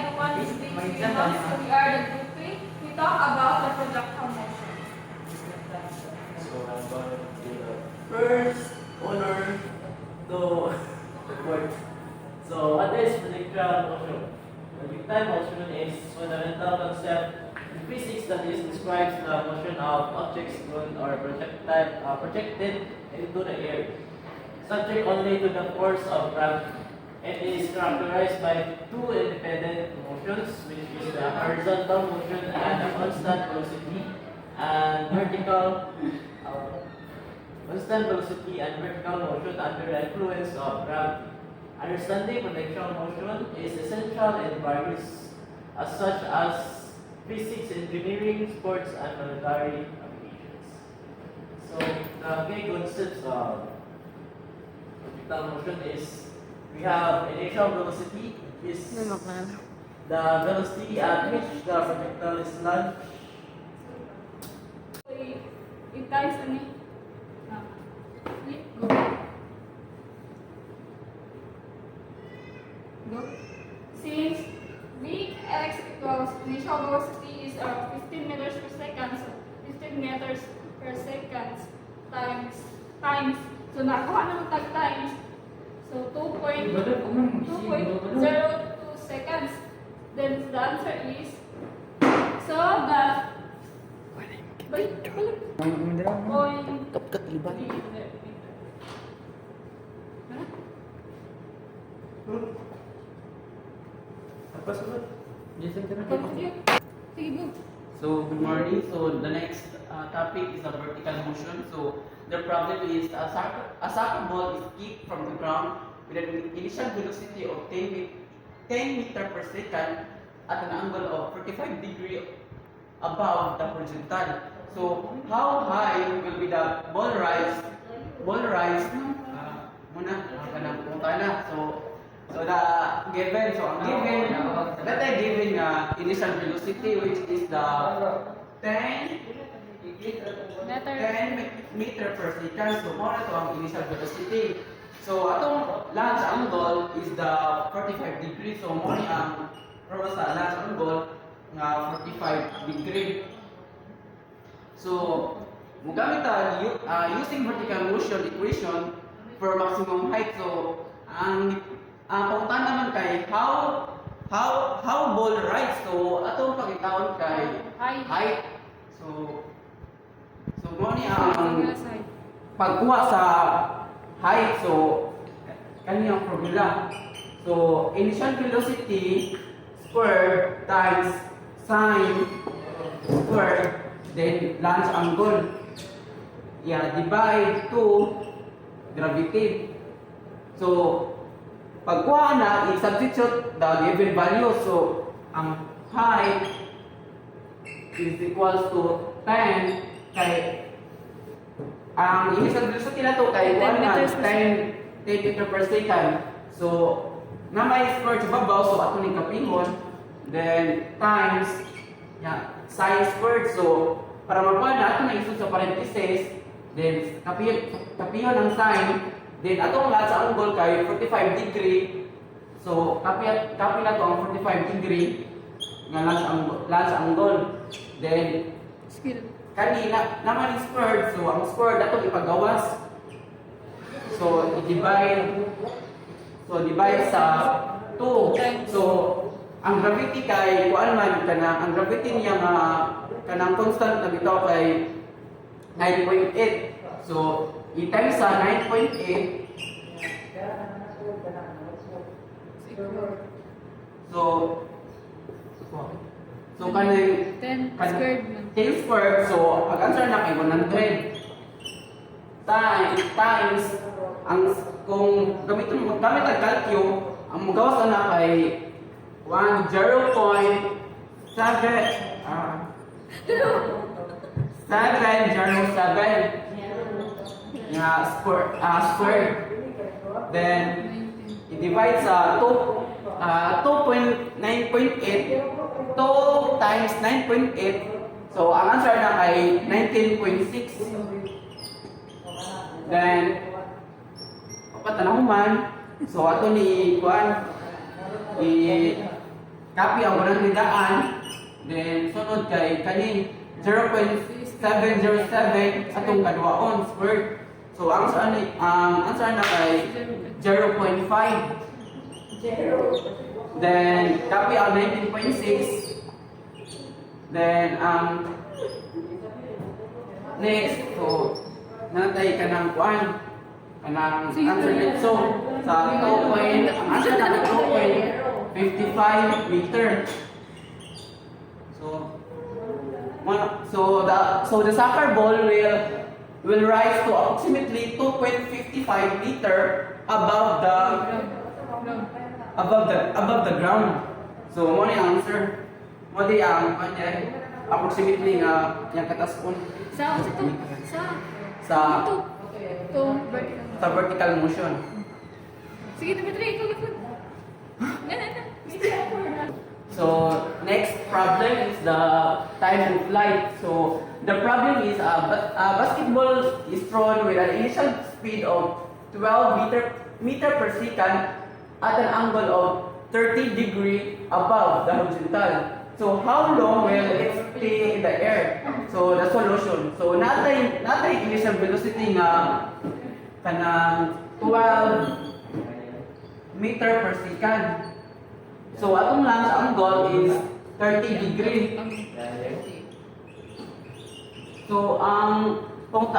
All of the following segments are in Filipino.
the one is being us, so we are the group three. We talk about the projectile motion. So I'm going to be the first owner to work. So what is projectile motion? Projectile motion is fundamental concept in physics that is describes the motion of objects thrown or projected into the air, subject only to the force of gravity. It is characterized by two independent motions, which is the horizontal motion and the constant velocity, and vertical motion under the influence of gravity. Understanding projectile motion is essential in various such as physics, engineering, sports, and military applications. So the main concepts of projectile motion is we have initial velocity is the velocity at which the projectile is launched. So, it times ano? Go. Go. Since Vx equals initial velocity is 15 meters per second, so 15 meters per second times. So nakuha naman tag times. So 2.02 seconds. Then the answer is balik. Point. Kapkat liban. Apa sunod? Jason, Sige, go. So, good morning. So, the next topic is the vertical motion. So, the problem is a soccer ball is kicked from the ground with an initial velocity of 10 meter per second at an angle of 45 degrees above the horizontal. So, how high will be the ball rise? So the given, initial velocity, which is the 10 meter per second. So more ito ang initial velocity. So atong launch angle is the 45 degrees. So more ang sa launch angle nga 45 degree. So mugamit ta using vertical motion equation for maximum height. So ang pangutana naman kay how ball rise. So atong pagitawon kay height. So mo ni ang pagkuha sa height. So kaniyang formula. So initial velocity square times sine square then launch angle. Divide to gravity. So pagkuha na, i-substitute the given value. So, ang height is equals to 10 kay ang initial velocity na to kay 10 meter per second. So, na may square sa babaw, so ato ni kapingon, then times sine squared. So, para makuha na, ato na isun sa parentheses, then kapingon ang sine. Then atong lahat sa angle kay 45 degree. So copy na to ang 45 degree nga lahat sa angle. Then kanina naman is squared. So ang squared ato ipagawas. So divide sa 2. So ang gravity kay kuan man ang gravity niya nga kanang constant na bitaw kay 9.8. So i-times sa 9.8. So kanay 10 squared man. 10 squared. So ang answer na kay 100 times ang kung gamit ang calcio, ang magawas na kay 0.7 square. Then i-divide sa 2.9.8 2 times 9.8. So ang answer na kay 19.6. Then patanahuman. So ato ni kuan copy ang 100 daan, then sunod kay kani 0.707 atong kaduaon squared. So ang answer na kay 0.5. Then copy ang 19.6. Then next, so natay ka ng kuan kanang answer dito. So sa 2 point, ang answer na 2.55 meter. So the soccer ball will rise to approximately 2.55 meter above the ground. So mo ni answer. Mo di ang approximately nga yang kataspon Sa sa vertical. sa vertical motion. Sige, Dimitri, ikaw likod. So next problem is the time of flight. So the problem is a basketball is thrown with an initial speed of 12 meter per second at an angle of 30 degree above the horizontal. So how long will it stay in the air? So the solution. So natay initial velocity na kanang 12 meter per second. So atong launch angle is 30 degree. So kung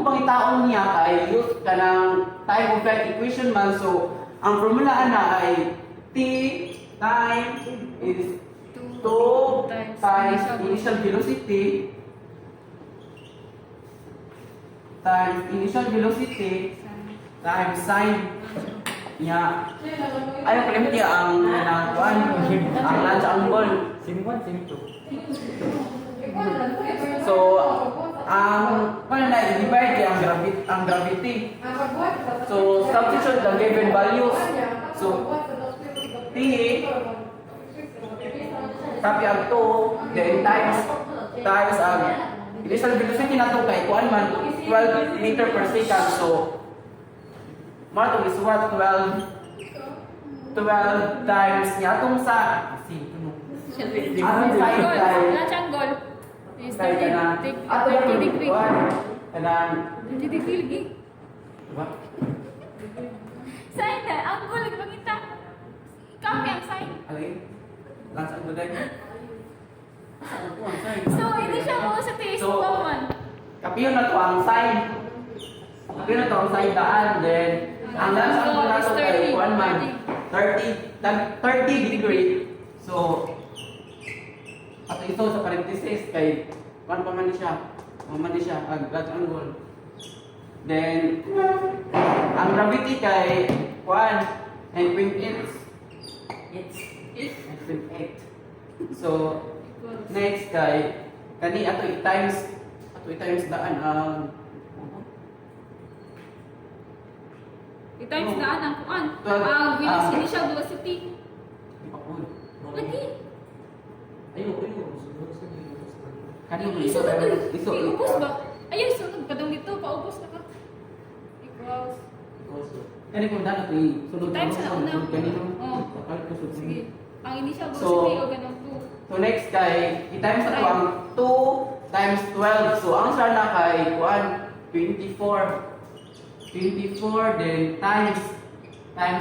pangitaon niya kay use kanang time of flight equation man, so ang formula ana ay t time is 2 times initial velocity times sine niya. Ayaw kalimut niya ang launch angle. Sim 1, Sim 2. So, paano na i-divide kaya ang gravity? So, substitute the given values. So, T, copy ang 2, then times ang initial velocity na ito kay kuan man 12 meter per second. So, is what 12 times niya itong sa Launch angle is 30 degree. 30 degree lagi. Sign na, angle pangita. Copy ang sign. So, hindi siya mo sa taste common. Kapiyon na to ang sign. Kapiyon na to ang sign daan. Then, ang launch angle na to kay 1 man 30 degree. So, ato ito sa parenthesis kay 1 pa man siya. Maman siya ang launch angle. Then, ang gravity kay 1 9.8. It's 9.8. So, next kay kani ato i-times daan ang I-times daan ang kuan. Twelve, Ang initial velocity. Lagi. Kani Isunod na. iso Iubos ba? Ay, isunod. Kadang dito, paubos na ka. Equals. kani kung daan ato sulod Times na una. kani Oo. kapalit ko sulod. Sige. Ang initial So, velocity o ganun po. So next kay i-times na to ang 2 times 12. So ang answer na kay kuan 24 then times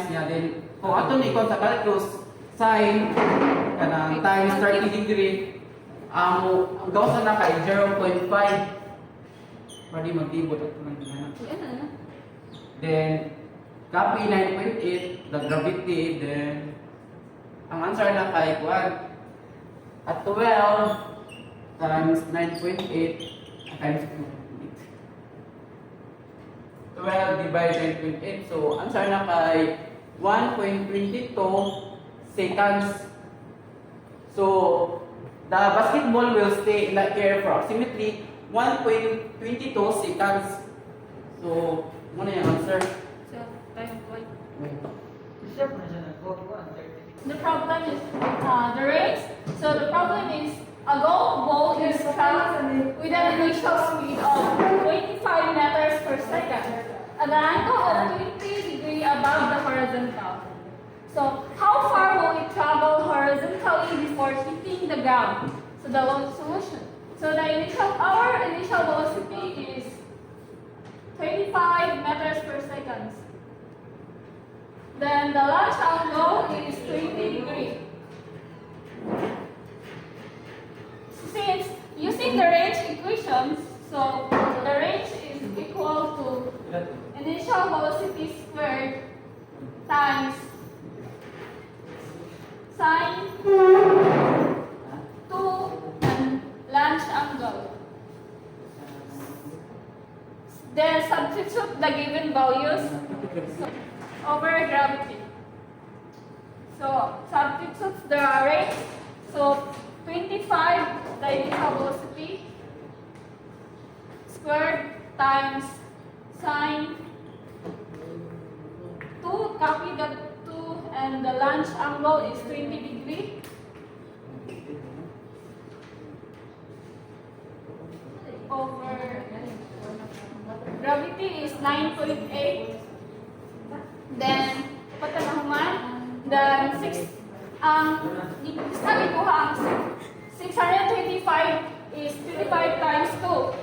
niya then kung ato ni kon sa calculus sin kanang times 30 degree ang gawsa na kay 0.5. Pwede magtibot ato nang ginana. Ano na? Then copy 9.8 the gravity, then ang answer na kay kuan at 12 times 9.8 times 12 divided 9.8. So, answer na kay 1.22 seconds. So, the basketball will stay in the air for approximately 1.22 seconds. So, muna yung answer. So, time point. Siya po na siya The problem is the race. So the problem is a golf ball is traveled with an initial speed of 25 meters per second at an angle of 20 degrees above the horizontal. So how far will it travel horizontally? the ground. So the solution. So our initial velocity is 25 meters per second. Then the launch angle is 20 degrees. Since using the range equations, so the range is equal to initial velocity squared times sine 2 and launch angle. Then substitute the given values over gravity. So substitute the range. So 25 the initial velocity squared times sine 2, copy the 2, and the launch angle is 20 degrees. Over gravity is 9.8. Then, pata na human. Then, 6, sabi ko ang 625 is 25 times 2.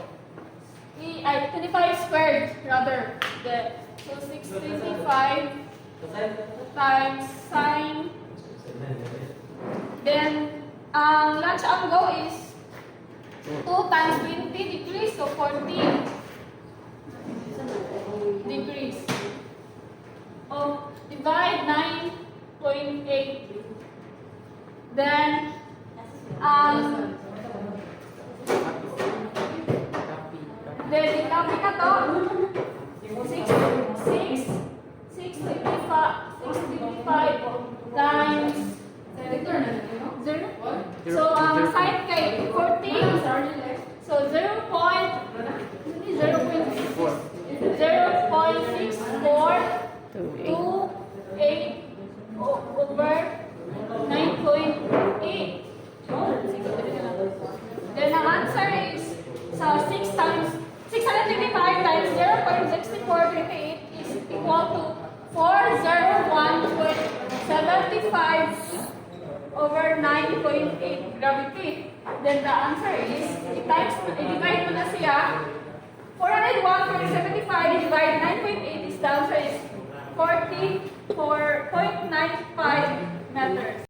25 squared, rather. So, 625 times sine. Then, ang launch angle is 2 times 20 degrees, so 40 degrees. Divide 9.8. Then, copy na to. 625 times 0. So, sine kay 40. So, 0.6428 over 9.8. Then, ang answer is, so 625 times 0.6428 is equal to 401.75 over 9.8 gravity. Then the answer is, i-divide mo na siya. 401.75 divided 9.8 is the answer is 44.95 meters.